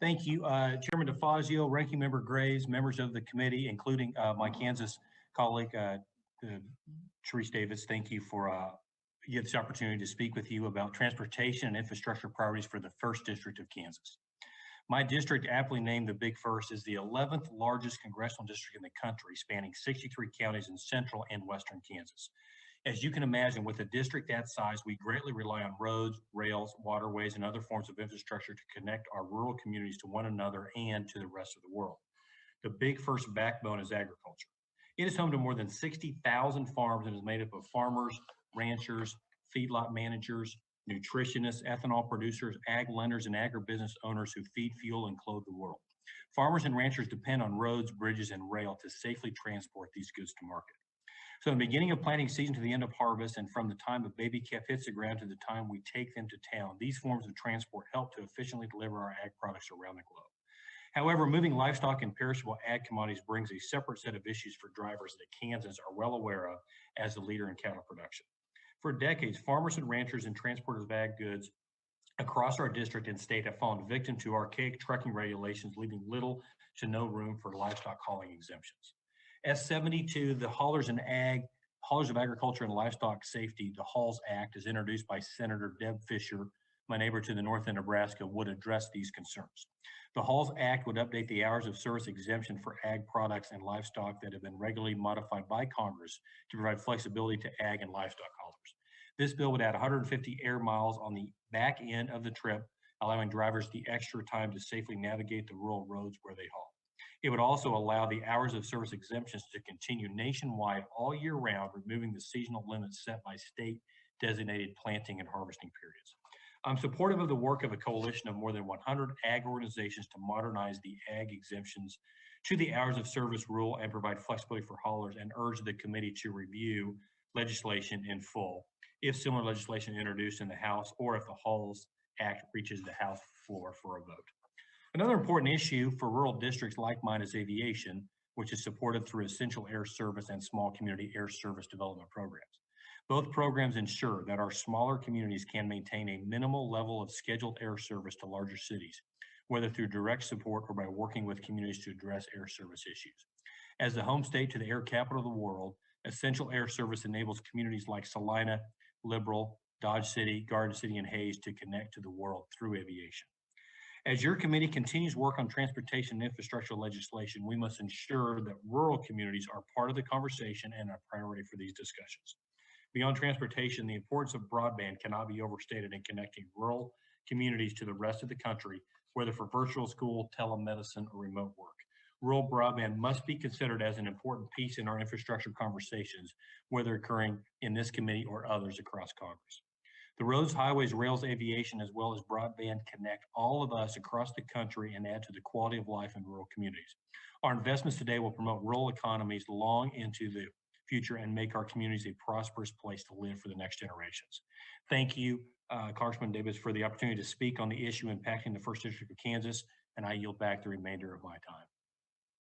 Thank you, Chairman DeFazio, Ranking Member Graves, members of the committee, including my Kansas colleague, Sharice Davis. Thank you for this opportunity to speak with you about transportation and infrastructure priorities for the 1st District of Kansas. My district, aptly named the Big First, is the 11th largest congressional district in the country, spanning 63 counties in central and western Kansas. As you can imagine, with a district that size, we greatly rely on roads, rails, waterways, and other forms of infrastructure to connect our rural communities to one another and to the rest of the world. The Big First backbone is agriculture. It is home to more than 60,000 farms and is made up of farmers, ranchers, feedlot managers, nutritionists, ethanol producers, ag lenders, and agribusiness owners who feed, fuel, and clothe the world. Farmers and ranchers depend on roads, bridges, and rail to safely transport these goods to market. So in the beginning of planting season to the end of harvest, and from the time a baby calf hits the ground to the time we take them to town, these forms of transport help to efficiently deliver our ag products around the globe. However, moving livestock and perishable ag commodities brings a separate set of issues for drivers that Kansans are well aware of as the leader in cattle production. For decades, farmers and ranchers and transporters of ag goods across our district and state have fallen victim to archaic trucking regulations, leaving little to no room for livestock hauling exemptions. S72, the Haulers of Agriculture and Livestock Safety, the Halls Act, is introduced by Senator Deb Fischer, my neighbor to the north in Nebraska, would address these concerns. The Halls Act would update the hours of service exemption for ag products and livestock that have been regularly modified by Congress to provide flexibility to ag and livestock haulers. This bill would add 150 air miles on the back end of the trip, allowing drivers the extra time to safely navigate the rural roads where they haul. It would also allow the hours of service exemptions to continue nationwide all year round, removing the seasonal limits set by state designated planting and harvesting periods. I'm supportive of the work of a coalition of more than 100 ag organizations to modernize the ag exemptions to the hours of service rule and provide flexibility for haulers, and urge the committee to review legislation in full if similar legislation introduced in the House or if the Halls Act reaches the House floor for a vote. Another important issue for rural districts like mine is aviation, which is supported through essential air service and small community air service development programs. Both programs ensure that our smaller communities can maintain a minimal level of scheduled air service to larger cities, whether through direct support or by working with communities to address air service issues. As the home state to the air capital of the world, essential air service enables communities like Salina, Liberal, Dodge City, Garden City, and Hayes to connect to the world through aviation. As your committee continues work on transportation and infrastructure legislation, we must ensure that rural communities are part of the conversation and a priority for these discussions. Beyond transportation, the importance of broadband cannot be overstated in connecting rural communities to the rest of the country, whether for virtual school, telemedicine, or remote work. Rural broadband must be considered as an important piece in our infrastructure conversations, whether occurring in this committee or others across Congress. The roads, highways, rails, aviation, as well as broadband connect all of us across the country and add to the quality of life in rural communities. Our investments today will promote rural economies long into the future and make our communities a prosperous place to live for the next generations. Thank you, Congressman Davis, for the opportunity to speak on the issue impacting the 1st District of Kansas, and I yield back the remainder of my time.